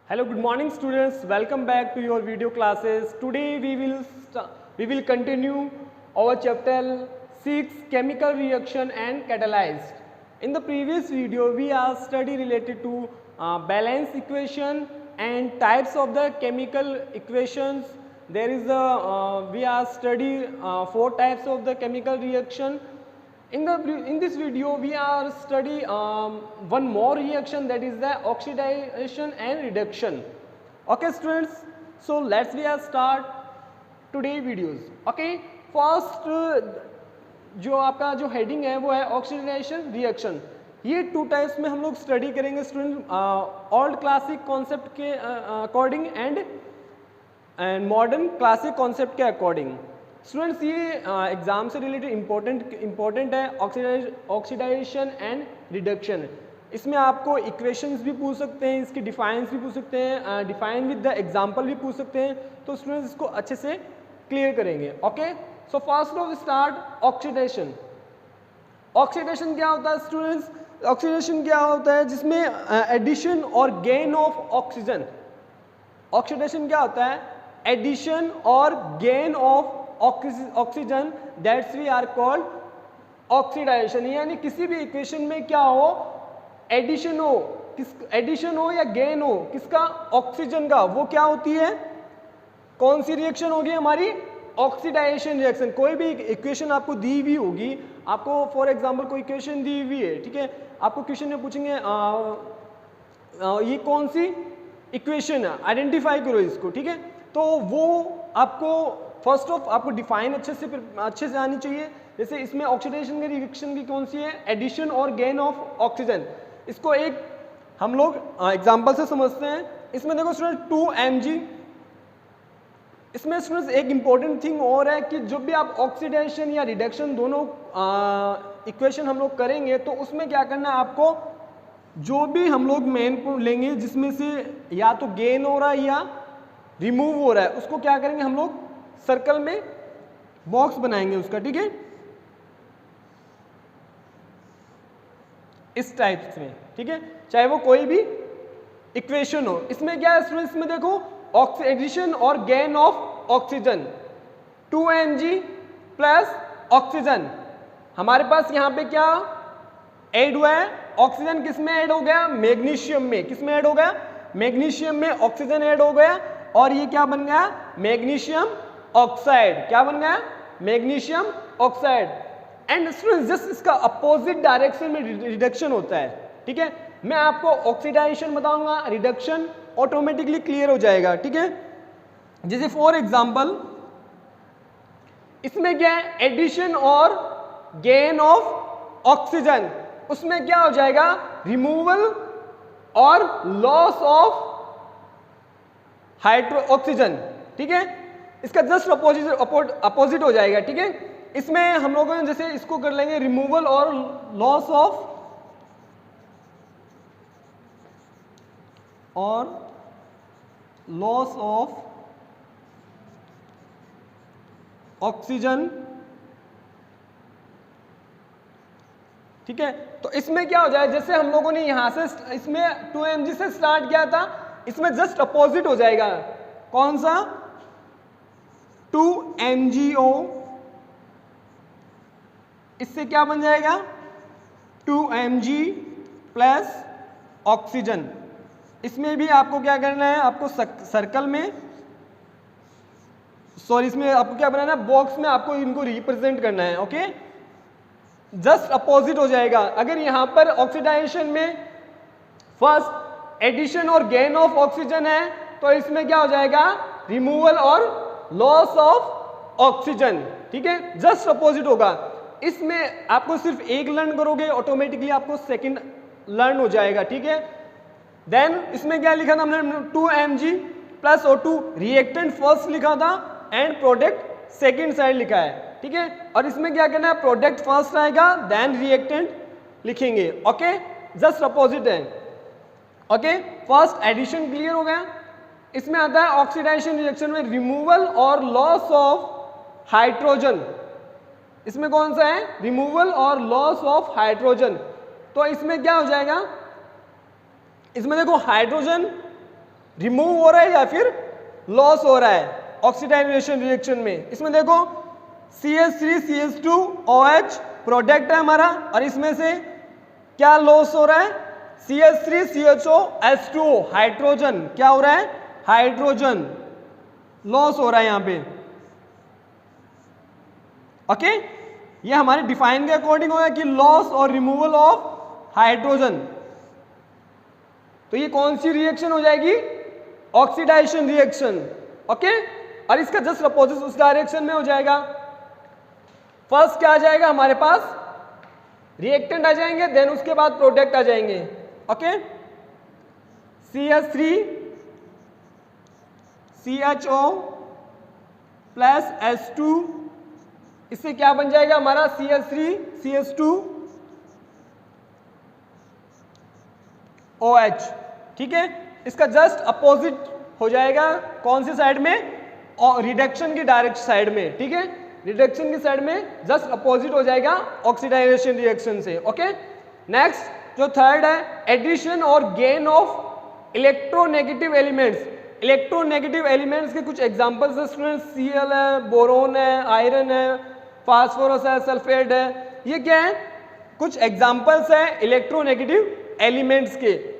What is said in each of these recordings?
Hello, good morning students. Welcome back to your video classes. Today we will continue our chapter 6 chemical reaction and catalyzed. In the previous video we are study related to balance equation and types of the chemical equations. There is a we are study 4 types of the chemical reaction. In this video we are study one more reaction, that is the oxidation and reduction. Okay students, so let's start today videos. Okay, first जो आपका जो heading है वो है oxidation reaction. ये 2 types में हम लोग स्टडी करेंगे स्टूडेंट, ओल्ड क्लासिक कॉन्सेप्ट के according and modern classic concept के अकॉर्डिंग. स्टूडेंट्स ये एग्जाम से रिलेटेड इम्पोर्टेंट है ऑक्सीडाइजेशन एंड रिडक्शन. इसमें आपको इक्वेशंस भी पूछ सकते हैं, इसकी डिफाइंस भी पूछ सकते हैं, डिफाइन विद द एग्जांपल भी पूछ सकते हैं. तो स्टूडेंट्स इसको अच्छे से क्लियर करेंगे. Okay, so first of start oxidation. Oxidation क्या होता है स्टूडेंट्स? ऑक्सीडेशन क्या होता है जिसमें एडिशन और गेन ऑफ ऑक्सीजन. ऑक्सीडेशन क्या होता है? एडिशन और gain of oxygen, that's we are called oxidization. यानी किसी भी इक्वेशन में क्या हो, एडिशन हो या गेन हो किसका? ऑक्सीजन का, वो क्या होती है? कौन सी रिएक्शन होगी हमारी? Oxidisation reaction. कोई भी इक्वेशन आपको दी हुई होगी, आपको फॉर एग्जांपल कोई इक्वेशन दी हुई है, ठीक है, आपको क्वेश्चन में पूछेंगे ये कौन सी इक्वेशन है, आइडेंटिफाई करो इसको, ठीक है. तो वो आपको फर्स्ट ऑफ आपको डिफाइन अच्छे से आनी चाहिए. जैसे इसमें ऑक्सीडेशन की रिएक्शन की कौन सी है? एडिशन और गेन ऑफ ऑक्सीजन. इसको एक हम लोग एग्जांपल से समझते हैं. इसमें देखो स्टूडेंट 2mg. इसमें स्टूडेंट्स एक इंपॉर्टेंट थिंग और है कि जब भी आप ऑक्सीडेशन या रिडक्शन दोनों इक्वेशन हम लोग करेंगे तो उसमें क्या करना है आपको, जो भी हम लोग मेन लेंगे जिसमें से या तो गेन हो रहा है या रिमूव हो रहा है, उसको क्या करेंगे हम लोग सर्कल में बॉक्स बनाएंगे उसका, ठीक है, इस टाइप में, ठीक है, चाहे वो कोई भी इक्वेशन हो. इसमें क्या है स्टूडेंट्स? इसमें देखो ऑक्सीडेशन और gain of oxygen, 2mg plus oxygen. हमारे पास यहाँ पे क्या ऐड हुआ है? ऑक्सीजन किस में ऐड हो गया? मैग्नीशियम में. किस में ऐड हो गया? मैग्नीशियम में ऑक्सीजन ऐड हो गया और ये क्या बन गया? Magnesium oxide. क्या बन गया? Magnesium oxide. And students just इसका अपोजिट डायरेक्शन में रिडक्शन होता है, ठीक है. मैं आपको ऑक्सीडाइजेशन बताऊंगा, रिडक्शन ऑटोमेटिकली क्लियर हो जाएगा, ठीक है. जैसे फॉर एग्जांपल इसमें क्या है? एडिशन और गेन ऑफ ऑक्सीजन. उसमें क्या हो जाएगा? रिमूवल और लॉस ऑफ ऑक्सीजन, ठीक है. इसका जस्ट अपोजिट हो जाएगा, ठीक है. इसमें हम लोगों ने जैसे इसको कर लेंगे रिमूवल और लॉस ऑफ ऑक्सीजन, ठीक है. तो इसमें क्या हो जाए, जैसे हम लोगों ने यहां से इसमें 2mg से स्टार्ट किया था, इसमें जस्ट अपोजिट हो जाएगा. कौन सा? 2MgO. इससे क्या बन जाएगा? 2mg plus oxygen. इसमें भी आपको क्या करना है? आपको सर्कल में, सॉरी, इसमें आपको क्या बनाना है? बॉक्स में आपको इनको रिप्रेजेंट करना है. ओके, जस्ट अपोजिट हो जाएगा. अगर यहां पर ऑक्सीडाइजेशन में फर्स्ट एडिशन और गेन ऑफ ऑक्सीजन है तो इसमें क्या हो जाएगा? रिमूवल और लॉस ऑफ ऑक्सीजन, ठीक है. जस्ट अपोजिट होगा. इसमें आपको सिर्फ एक लर्न करोगे, ऑटोमेटिकली आपको सेकंड लर्न हो जाएगा, ठीक है. देन इसमें क्या लिखा था हमने? 2mg plus O2. Reactant first लिखा था एंड प्रोडक्ट सेकंड साइड लिखा है, ठीक है. और इसमें क्या करना है? प्रोडक्ट फर्स्ट आएगा देन रिएक्टेंट लिखेंगे. ओके, जस्ट अपोजिट है. ओके, फर्स्ट एडिशन क्लियर हो गया. इसमें आता है ऑक्सीडाइजेशन रिएक्शन में रिमूवल और लॉस ऑफ हाइड्रोजन. इसमें कौन सा है? रिमूवल और लॉस ऑफ हाइड्रोजन. तो इसमें क्या हो जाएगा? इसमें देखो हाइड्रोजन रिमूव हो रहा है या फिर लॉस हो रहा है ऑक्सीडाइजेशन रिएक्शन में। इसमें देखो CH3CH2OH प्रोडक्ट है हमारा, और इसमें से क्या लॉस हो रहा है, CH3CHOH2O हाइड्रोजन क्या हो रहा है, हाइड्रोजन लॉस हो रहा है यहाँ पे। ओके, ये हमारे डिफाइन के अकॉर्डिंग होगा कि लॉस और रिमूवल ऑफ हाइड्रोजन। तो ये कौन सी रिएक्शन हो जाएगी, ऑक्सीडाइजेशन रिएक्शन। ओके, और इसका जस्ट अपोजिट उस डायरेक्शन में हो जाएगा। फर्स्ट क्या आ जाएगा हमारे पास, रिएक्टेंट आ जाएंगे, देन उसके बाद प्रोडक्ट आ जाएंगे। ओके, CH3CHO प्लस H2, इससे क्या बन जाएगा हमारा CH3CH2OH। ठीक है, इसका जस्ट अपोजिट हो जाएगा कौन सी साइड में, और रिडक्शन की डायरेक्ट साइड में। ठीक है, रिडक्शन की साइड में जस्ट अपोजिट हो जाएगा ऑक्सीडाइजेशन रिएक्शन से। ओके, नेक्स्ट जो थर्ड है, एडिशन और gain of electronegative elements. Electronegative elements के कुछ एग्जांपल्स है स्टूडेंट्स, Cl है, बोरोन है, आयरन है, फास्फोरस है, सल्फेट है। ये क्या है, कुछ एग्जांपल्स है इलेक्ट्रोनेगेटिव एलिमेंट्स के।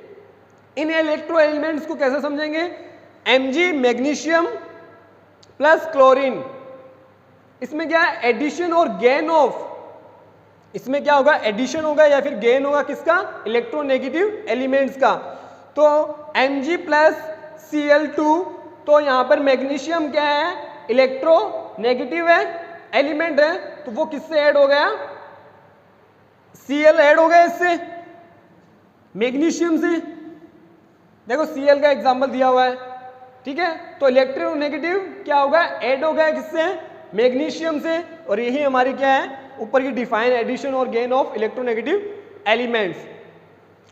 इन इलेक्ट्रो एलिमेंट्स को कैसे समझेंगे, Mg मैग्नीशियम प्लस क्लोरीन। इसमें क्या है, एडिशन और गेन ऑफ, इसमें क्या होगा, एडिशन होगा या फिर गेन होगा किसका, इलेक्ट्रोनेगेटिव एलिमेंट्स का। तो Mg प्लस Cl2, तो यहां पर मैग्नीशियम क्या है, इलेक्ट्रोनेगेटिव है, एलिमेंट है, तो वो किससे ऐड हो गया, Cl ऐड हो गया इससे, मैग्नीशियम से। देखो Cl का एग्जांपल दिया हुआ है। ठीक है, तो इलेक्ट्रोनेगेटिव क्या होगा, ऐड हो गया किससे, मैग्नीशियम से। और यही हमारी क्या है, ऊपर की डिफाइन एडिशन और gain of electronegative elements.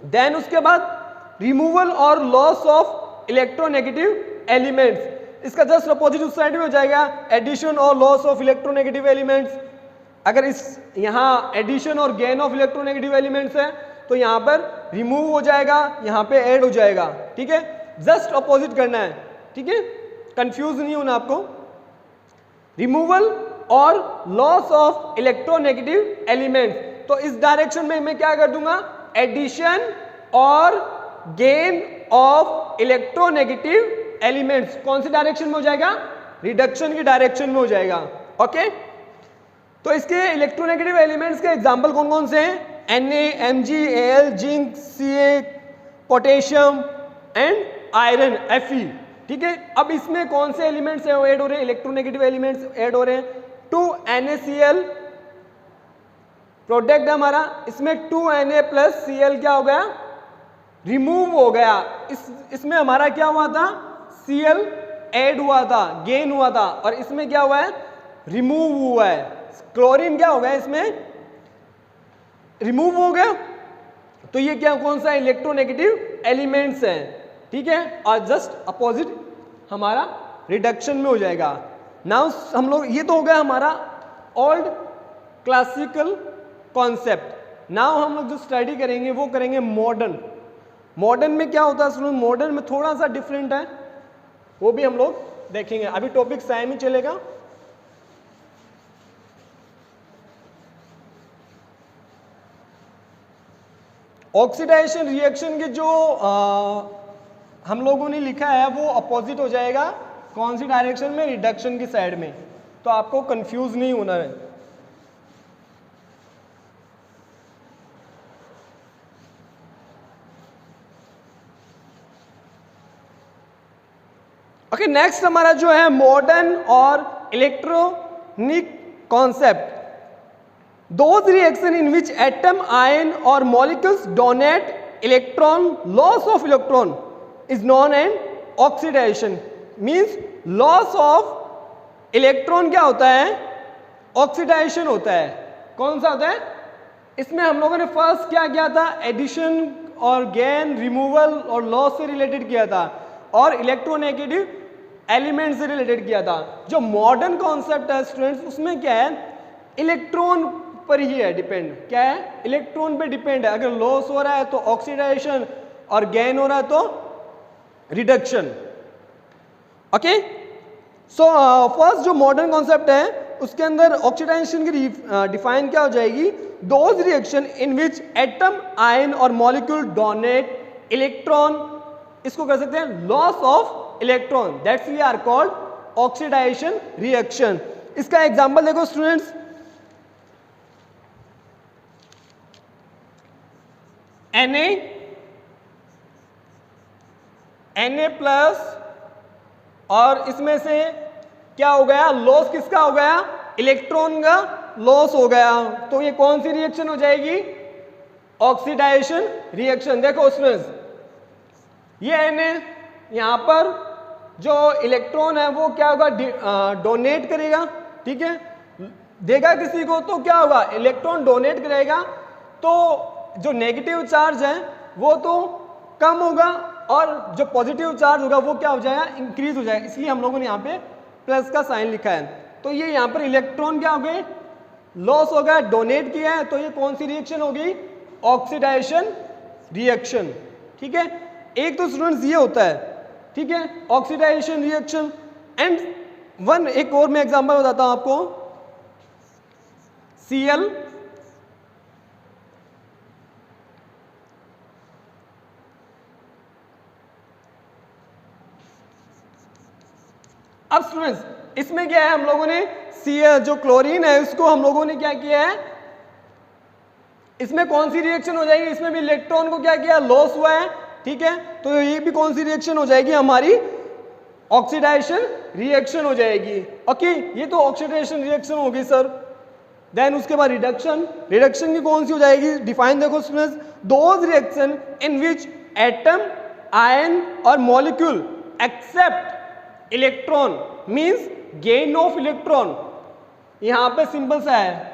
Then उसके बाद रिमूवल और लॉस ऑफ इलेक्ट्रोनेगेटिव एलिमेंट्स। इसका जस्ट अपोजिट उस साइड में हो जाएगा, एडिशन और लॉस ऑफ इलेक्ट्रोनेगेटिव एलिमेंट्स। अगर इस यहाँ एडिशन और गेन ऑफ इलेक्ट्रोनेगेटिव एलिमेंट्स है, तो यहाँ पर रिमूव हो जाएगा, यहाँ पे ऐड हो जाएगा। ठीक है, जस्ट अपोजिट करना है। ठीक है, कंफ्यूज नहीं होना आपको। रिमूवल और लॉस ऑफ इलेक्ट्रोनेगेटिव एलिमेंट्स, तो इस डायरेक्शन में मैं क्या कर दूंगा, एडिशन और गेन ऑफ इलेक्ट्रोनेगेटिव एलिमेंट्स। कौन सी डायरेक्शन में हो जाएगा, रिडक्शन की डायरेक्शन में हो जाएगा। ओके, तो इसके इलेक्ट्रोनेगेटिव एलिमेंट्स के एग्जांपल कौन कौन से हैं, Na, Mg, Al, zinc, Ca, potassium and iron, Fe। ठीक है, अब इसमें कौन से एलिमेंट्स ऐड हो रहे हैं, इलेक्ट्रोनेगेटिव एलिमेंट्स ऐड हो रहे हैं। 2NaCl प्रोडक्ट है हमारा, इसमें 2Na प्लस Cl क्या हो गया, रिमूव हो गया। इसमें हमारा क्या हुआ था, Cl ऐड हुआ था, गेन हुआ था, और इसमें क्या हुआ है, रिमूव हुआ है। क्लोरीन क्या हो गया, इसमें रिमूव हो गया। तो ये क्या, कौन सा इलेक्ट्रोनेगेटिव एलिमेंट्स है। ठीक है, और जस्ट अपोजिट हमारा रिडक्शन में हो जाएगा। नाउ हम लोग, ये तो हो गया हमारा ओल्ड क्लासिकल कॉन्सेप्ट। नाउ हम लोग जो स्टडी करेंगे वो करेंगे मॉडर्न। मॉडर्न में क्या होता है, मॉडर्न में थोड़ा सा डिफरेंट है, वो भी हम लोग देखेंगे। अभी टॉपिक सेम ही चलेगा। ऑक्सीडाइजेशन रिएक्शन के जो हम लोगों ने लिखा है वो अपोजिट हो जाएगा कौन सी डायरेक्शन में, रिडक्शन की साइड में। तो आपको कंफ्यूज नहीं होना है। ओके, नेक्स्ट हमारा जो है मॉडर्न और electronic concept. Those reaction in which atom, ion or molecules donate electron, loss of electron is known as oxidation. Means loss of electron क्या होता है, oxidation होता है। कौन सा होता है, इसमें हम लोगों ने फर्स्ट क्या किया था, एडिशन और गेन, रिमूवल और लॉस से रिलेटेड किया था, और इलेक्ट्रोनेगेटिव एलिमेंट से रिलेटेड किया था। जो मॉडर्न कॉन्सेप्ट है स्टूडेंट्स, उसमें क्या है, इलेक्ट्रॉन पर ही है डिपेंड। क्या है, इलेक्ट्रॉन पे डिपेंड है। अगर लॉस हो रहा है तो ऑक्सीडाइजेशन, और गेन हो रहा है तो रिडक्शन। ओके, सो फर्स्ट जो मॉडर्न कॉन्सेप्ट है उसके अंदर ऑक्सीडाइजेशन की डिफाइन क्या हो जाएगी, those reaction in which atom, ion और मॉलिक्यूल डोनेट इलेक्ट्रॉन, इसको कर सकते हैं loss of electron, that's we are called oxidization reaction. इसका एग्जांपल देखो स्टूडेंट्स, Na प्लस, और इसमें से क्या हो गया, लॉस किसका हो गया, इलेक्ट्रॉन का लॉस हो गया, तो ये कौन सी रिएक्शन हो जाएगी, ऑक्सीडाइजेशन रिएक्शन। देखो स्टूडेंट्स, ये Na यहां पर जो इलेक्ट्रॉन है वो क्या होगा, डोनेट करेगा, ठीक है, देगा किसी को, तो क्या होगा, इलेक्ट्रॉन डोनेट करेगा, तो जो नेगेटिव चार्ज है वो तो कम होगा और जो पॉजिटिव चार्ज होगा वो क्या हो जाएगा, इंक्रीज हो जाएगा, इसलिए हम लोगों ने यहाँ पे प्लस का साइन लिखा है। तो ये यहाँ पर इलेक्ट्रॉन क्या हो गए, लॉस हो गया, डोनेट किया है, तो ये कौन सी रिएक्शन होगी, ऑक्सीडाइजेशन रिएक्शन। ठीक है, एक तो स्टूडेंट्स ये होता है, ठीक है, ऑक्सीडाइजेशन रिएक्शन। एंड वन एक और मैं एग्जांपल बताता हूं आपको, Cl अब स्टूडेंट्स इसमें क्या है, हम लोगों ने Cl जो क्लोरीन है उसको हम लोगों ने क्या किया है, इसमें कौन सी रिएक्शन हो जाएगी, इसमें भी इलेक्ट्रॉन को क्या किया, लॉस हुआ है, ठीक है, तो ये भी कौन सी रिएक्शन हो जाएगी, हमारी ऑक्सीडाइजेशन रिएक्शन हो जाएगी। ओके, ये तो ऑक्सीडेशन रिएक्शन होगी सर। देन उसके बाद रिडक्शन, रिडक्शन की कौन सी हो जाएगी, डिफाइन देखो students, those reaction in which atom, ion और molecule accept electron means gain of electron. यहां पे सिंपल सा है,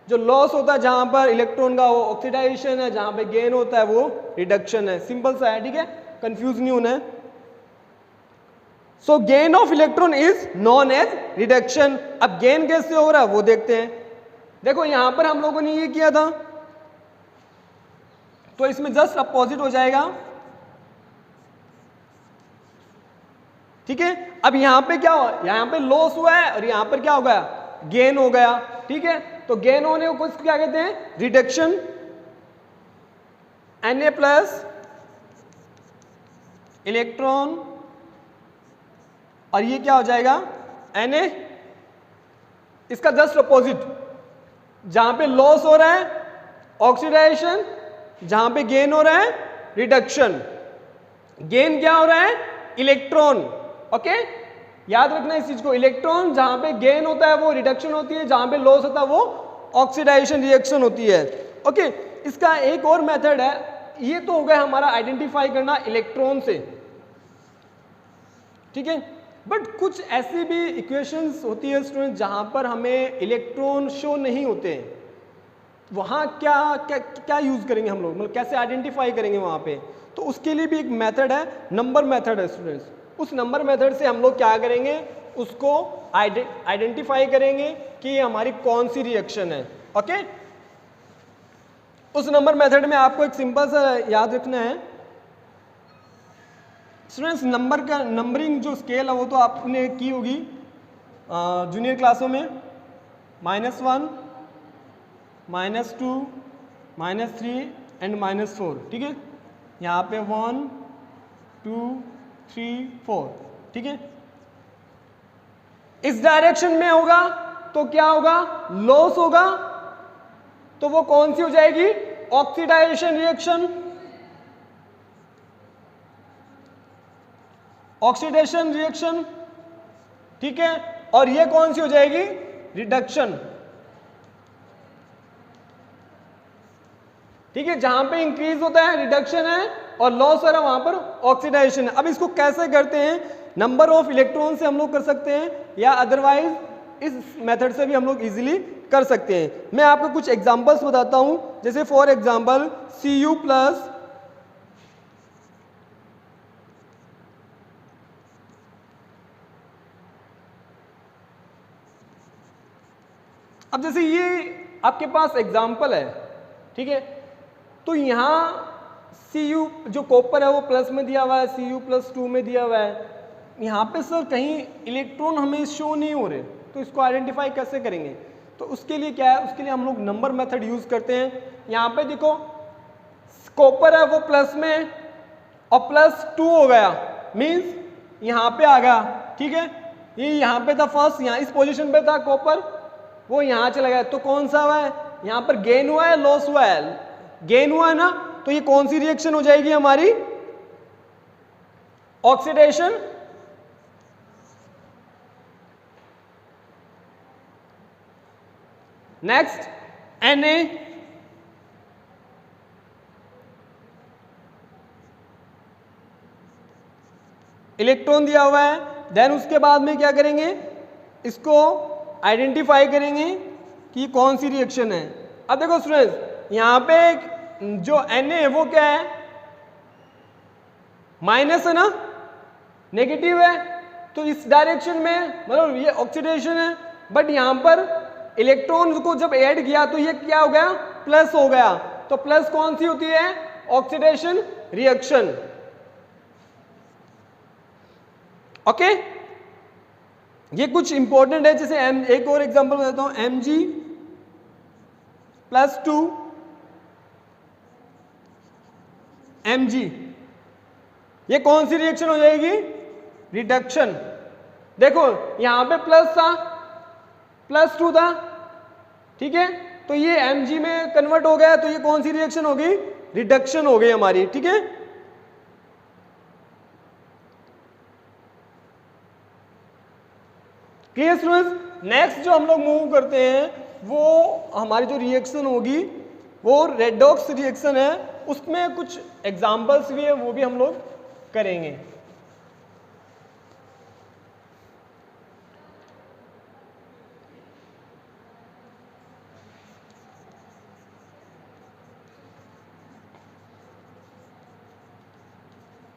जो लॉस होता है जहां पर इलेक्ट्रॉन का वो ऑक्सीडाइजेशन है, जहां पे गेन होता है वो रिडक्शन है, सिंपल सा है, ठीक है, कंफ्यूज नहीं होना है। So gain of electron is known as reduction. अब गेन कैसे हो रहा है वो देखते हैं। देखो यहां पर हम लोगों ने ये किया था, तो इसमें जस्ट अपोजिट हो जाएगा, ठीक है। अब यहां पे क्या हो, यहां पे लॉस हुआ है और यहां पर क्या हो गया, गेन हो गया, ठीक है। तो गेन होने को कुछ क्या कहते हैं, रिडक्शन। Na प्लस इलेक्ट्रॉन और ये क्या हो जाएगा, Na, इसका जस्ट अपोजिट, जहां पे लॉस हो रहा है ऑक्सीडाइजेशन, जहां पे गेन हो रहा है रिडक्शन। गेन क्या हो रहा है, इलेक्ट्रॉन। ओके, याद रखना इस चीज को, इलेक्ट्रॉन जहां पे गेन होता है वो रिडक्शन होती है, जहां पे लॉस होता है वो ऑक्सीडाइजेशन रिएक्शन होती है। ओके, इसका एक और मेथड है, ये तो हो गया हमारा आइडेंटिफाई करना इलेक्ट्रॉन से, ठीक है। बट कुछ ऐसी भी इक्वेशंस होती है स्टूडेंट जहां पर हमें इलेक्ट्रॉन शो नहीं होते हैं, वहां क्या क्या क्या यूज करेंगे हम लोग, मतलब कैसे आइडेंटिफाई करेंगे वहां पे, तो उसके लिए भी एक मेथड है, नंबर मेथड है स्टूडेंट्स। उस नंबर मेथड से हम लोग क्या करेंगे, उसको आइडेंटिफाई करेंगे कि ये हमारी कौन सी रिएक्शन है। ओके, उस नंबर मेथड में आपको एक सिंपल सा याद रखना है स्टूडेंट्स, नंबर का नंबरिंग जो स्केल है वो तो आपने की होगी जूनियर क्लासों में, -1, -2, -3 एंड -4, ठीक है। यहाँ पे 1, 2, 3, 4, ठीक है। इस डायरेक्शन में होगा तो क्या होगा, लॉस होगा, तो वो कौन सी हो जाएगी, ऑक्सीडाइजेशन रिएक्शन। ऑक्सीडेशन रिएक्शन, ठीक है। और ये कौन सी हो जाएगी, रिडक्शन, ठीक है। जहां पे इंक्रीज होता है रिडक्शन है और लॉस हो रहा है वहां पर ऑक्सीडाइजेशन है। अब इसको कैसे करते हैं, नंबर ऑफ इलेक्ट्रॉन से हम लोग कर सकते हैं या अदरवाइज इस मेथड से भी हम लोग इजीली कर सकते हैं। मैं आपको कुछ एग्जांपल्स बताता हूं, जैसे फॉर एग्जांपल Cu प्लस अब जैसे ये आपके पास एग्जाम्पल है, ठीक है, तो यहां Cu जो कॉपर है वो प्लस में दिया हुआ है, Cu+2 में दिया हुआ है। यहाँ पे सर कहीं इलेक्ट्रॉन हमें शो नहीं हो रहे, तो इसको आइडेंटिफाई कैसे करेंगे? तो उसके लिए क्या है, उसके लिए हम लोग नंबर मेथड यूज करते हैं। यहाँ पे देखो कॉपर है वो प्लस में और +2 हो गया, मीन्स यहाँ पे आ गया, ठीक है। ये यहाँ पे था फर्स्ट, यहाँ इस पोजीशन पे था कॉपर, वो यहाँ चला गया, तो कौन सा हुआ है यहाँ पर, गेन हुआ है लॉस हुआ है? गेन हुआ है ना, तो ये कौन सी रिएक्शन हो जाएगी हमारी, ऑक्सीडेशन। नेक्स्ट Na, इलेक्ट्रॉन दिया हुआ है, देन उसके बाद में क्या करेंगे, इसको आइडेंटिफाई करेंगे कि कौन सी रिएक्शन है। अब देखो स्टूडेंट्स, यहाँ पे जो Na है वो क्या है, माइनस है ना, नेगेटिव है, तो इस डायरेक्शन में मतलब ये ऑक्सीडेशन है, बट यहाँ पर इलेक्ट्रॉन्स को जब ऐड किया तो ये क्या हो गया, प्लस हो गया। तो प्लस कौन सी होती है, ऑक्सीडेशन रिएक्शन। ओके, ये कुछ इंपॉर्टेंट है, जैसे एक और एग्जांपल देता हूं, Mg+2 Mg, ये कौन सी रिएक्शन हो जाएगी, रिडक्शन। देखो यहां पे प्लस था, +2 था, ठीक है, तो ये Mg में कन्वर्ट हो गया, तो ये कौन सी रिएक्शन होगी, रिडक्शन हो गई हमारी, ठीक है। Clear students. नेक्स्ट जो हम लोग मूव करते हैं वो हमारी जो रिएक्शन होगी वो रेडॉक्स रिएक्शन है, उसमें कुछ एग्जांपल्स भी है, वो भी हम लोग करेंगे।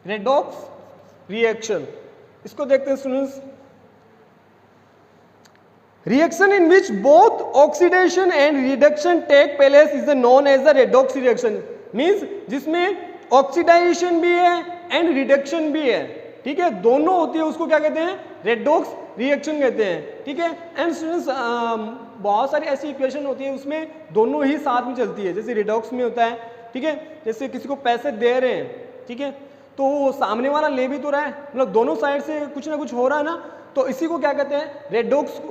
रेडॉक्स रिएक्शन, इसको देखते हैं students. Reaction in which both oxidation and reduction take place is known as the redox reaction, means जिसमें ऑक्सीडाइजेशन भी है एंड रिडक्शन भी है, ठीक है, दोनों होती है, उसको क्या कहते हैं, रेडॉक्स रिएक्शन कहते हैं, ठीक है। एंड स्टूडेंट्स बहुत सारी ऐसी इक्वेशन होती है उसमें दोनों ही साथ में चलती है, जैसे रिडॉक्स में होता है, ठीक है, जैसे किसी को पैसे दे रहे हैं, ठीक है, तो वो सामने वाला ले भी तो रहा है, मतलब दोनों साइड से कुछ ना कुछ हो रहा है ना, तो इसी को क्या कहते हैं, रेडॉक्स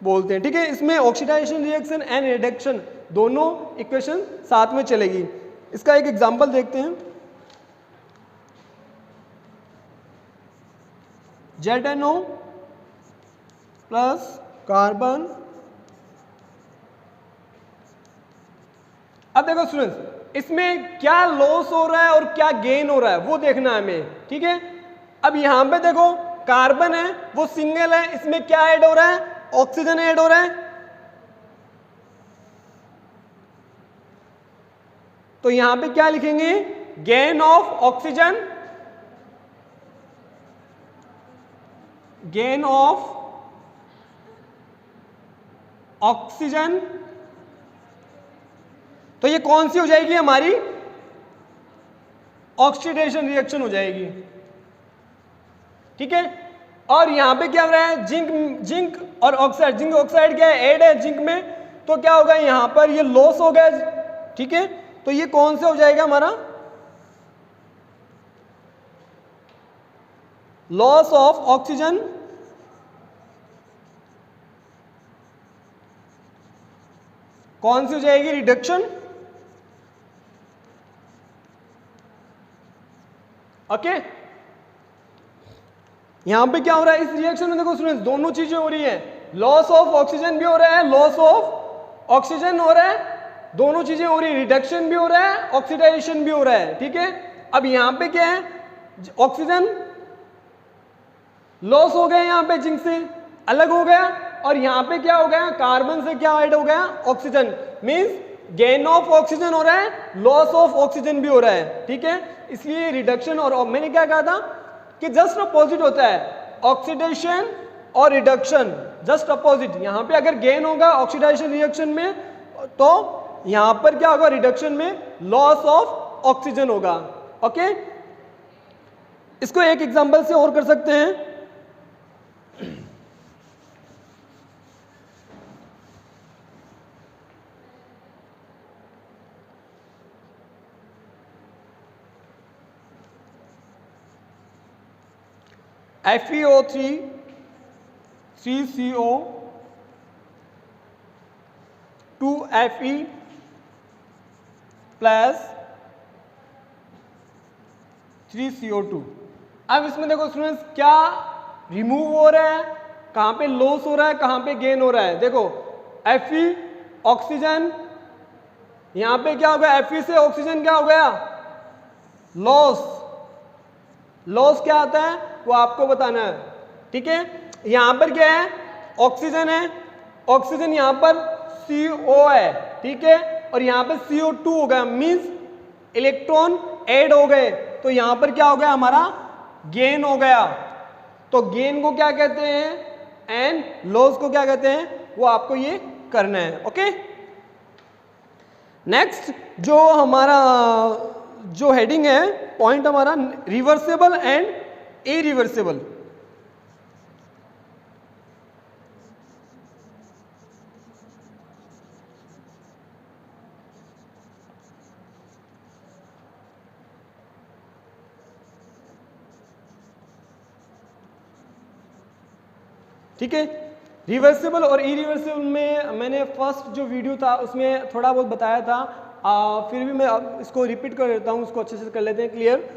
बोलते हैं, ठीक है। इसमें ऑक्सीडाइजेशन रिएक्शन एंड रिडक्शन दोनों इक्वेशन साथ में चलेगी। इसका एक एग्जांपल देखते हैं, ZnO प्लस कार्बन। अब देखो स्टूडेंट्स, इसमें क्या लॉस हो रहा है और क्या गेन हो रहा है वो देखना है हमें, ठीक है। अब यहां पे देखो कार्बन है वो सिंगल है, इसमें क्या ऐड हो रहा है, ऑक्सीजन ऐड हो रहा है, तो यहां पे क्या लिखेंगे, gain of oxygen, gain of oxygen, तो ये कौन सी हो जाएगी हमारी, ऑक्सीडेशन रिएक्शन हो जाएगी, ठीक है। और यहां पे क्या हो रहा है, जिंक और ऑक्साइड, जिंक ऑक्साइड क्या है, ऐड है जिंक में, तो क्या होगा यहां पर ये लॉस हो गया, ठीक है, तो ये कौन सा हो जाएगा हमारा, लॉस ऑफ ऑक्सीजन, कौन सी हो जाएगी, रिडक्शन, ओके। यहां पे क्या हो रहा है इस रिएक्शन में, देखो स्टूडेंट्स दोनों चीजें हो रही है, लॉस ऑफ ऑक्सीजन भी हो रहा है, लॉस ऑफ ऑक्सीजन हो रहा है, दोनों चीजें हो रही है, रिडक्शन भी हो रहा है, ऑक्सीडाइजेशन भी हो रहा है, ठीक है। अब यहां पे क्या है, ऑक्सीजन लॉस हो गया, यहां पे जिंक से अलग हो गया, और यहां पे क्या हो गया, कार्बन से क्या ऐड हो गया, oxygen, means gain of oxygen हो रहा है, लॉस ऑफ ऑक्सीजन भी हो रहा है, ठीक है। इसलिए रिडक्शन और मैंने क्या कहा था कि जस्ट अपोजिट होता है, ऑक्सीडेशन और रिडक्शन जस्ट अपोजिट। यहां पे अगर गेन होगा ऑक्सीडाइजेशन रिएक्शन में, तो यहां पर क्या होगा, रिडक्शन में लॉस ऑफ ऑक्सीजन होगा। ओके, इसको एक एग्जांपल से और कर सकते हैं। FeO3 3CO 2Fe plus 3CO2। अब इसमें देखो स्टूडेंट्स क्या रिमूव हो रहा है, कहां पे लॉस हो रहा है, कहां पे गेन हो रहा है। देखो Fe ऑक्सीजन, यहां पे क्या हो गया, Fe से ऑक्सीजन क्या हो गया, लॉस। लॉस क्या आता है वो आपको बताना है, ठीक है। यहां पर क्या है, ऑक्सीजन है, ऑक्सीजन यहां पर CO है, ठीक है, और यहां पे CO2 हो गया, मींस इलेक्ट्रॉन ऐड हो गए, तो यहां पर क्या हो गया, हमारा गेन हो गया। तो गेन को क्या कहते हैं एंड लॉस को क्या कहते हैं, वो आपको ये करना है। ओके, नेक्स्ट जो हमारा जो हेडिंग है, पॉइंट हमारा रिवर्सेबल एंड इरिवर्सेबल। ठीक है, रिवर्सिबल और इरिवर्सिबल में मैंने फर्स्ट जो वीडियो था उसमें थोड़ा बहुत बताया था, फिर भी मैं अब इसको रिपीट कर देता हूँ, उसको अच्छे से कर लेते हैं क्लियर।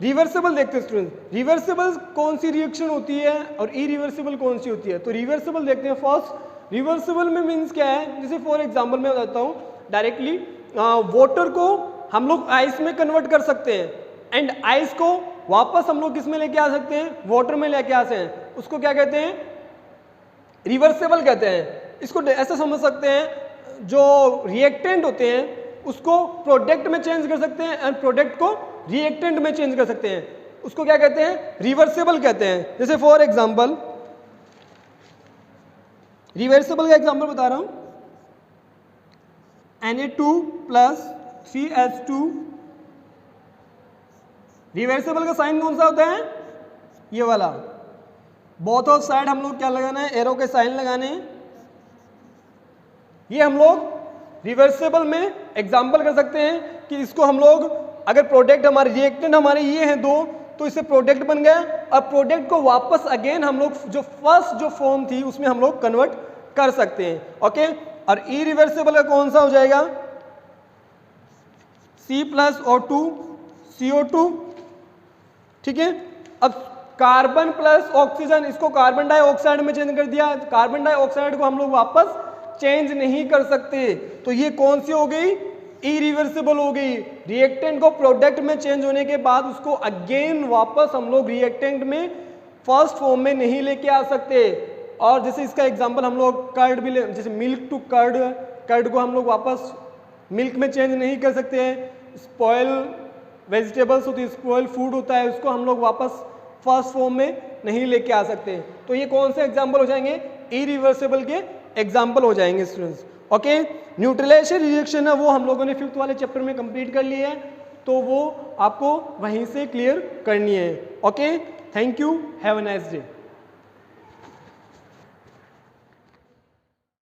रिवर्सिबल देखते हैं स्टूडेंट, रिवर्सिबल कौन सी रिएक्शन होती है और इरिवर्सिबल कौन सी होती है। तो रिवर्सिबल देखते हैं फर्स्ट। रिवर्सिबल में मीन्स क्या है, जैसे फॉर एग्जाम्पल मैं बताता हूँ डायरेक्टली, वाटर को हम लोग आइस में कन्वर्ट कर सकते हैं एंड आइस को वापस हम लोग किस में लेके आ सकते हैं, वाटर में लेके आ सकते हैं, उसको क्या कहते हैं, रिवर्सेबल कहते हैं। इसको ऐसा समझ सकते हैं, जो रिएक्टेंट होते हैं उसको प्रोडक्ट में चेंज कर सकते हैं एंड प्रोडक्ट को रिएक्टेंट में चेंज कर सकते हैं, उसको क्या कहते हैं, रिवर्सेबल कहते हैं। जैसे फॉर एग्जांपल रिवर्सेबल का एग्जांपल बता रहा हूं, Na2 प्लस 3H2। रिवर्सेबल का साइन कौन सा होता है, ये वाला, बोथ ऑफ साइड हम लोग क्या लगाना है, एरो के साइन लगाने हैं। ये हम लोग रिवर्सेबल में एग्जांपल कर सकते हैं कि इसको हम लोग अगर प्रोडक्ट हमारे रिएक्टेंट हमारे ये हैं दो, तो इससे प्रोडक्ट बन गया, और प्रोडक्ट को वापस अगेन हम लोग जो फर्स्ट जो फॉर्म थी उसमें हम लोग कन्वर्ट कर सकते हैं। ओके, और इरिवर्सेबल का कौन सा हो जाएगा, C प्लस O2 CO2। ठीक है, अब कार्बन प्लस ऑक्सीजन, इसको कार्बन डाइऑक्साइड में चेंज कर दिया, कार्बन डाइऑक्साइड को हम लोग वापस चेंज नहीं कर सकते, तो ये कौन सी हो गई, इरिवर्सिबल हो गई। रिएक्टेंट को प्रोडक्ट में चेंज होने के बाद उसको अगेन वापस हम लोग रिएक्टेंट में फर्स्ट फॉर्म में नहीं लेके आ सकते। और जैसे इसका एग्जांपल हम लोग कर्ड भी ले, जैसे मिल्क टू कर्ड, कर्ड को हम लोग वापस मिल्क में चेंज नहीं कर सकते हैं। स्पॉइल वेजिटेबल्स होती है, स्पॉइल फूड होता है, उसको हम लोग वापस फर्स्ट फॉर्म में नहीं लेके आ सकते। तो ये कौन से एग्जाम्पल हो जाएंगे, इरिवर्सिबल के एग्जाम्पल हो जाएंगे स्टूडेंट्स। ओके, न्यूट्रलाइजेशन रिएक्शन है वो हम लोगों ने 5th वाले चैप्टर में कंप्लीट कर ली है, तो वो आपको वहीं से क्लियर करनी है। Okay, thank you, have a nice day.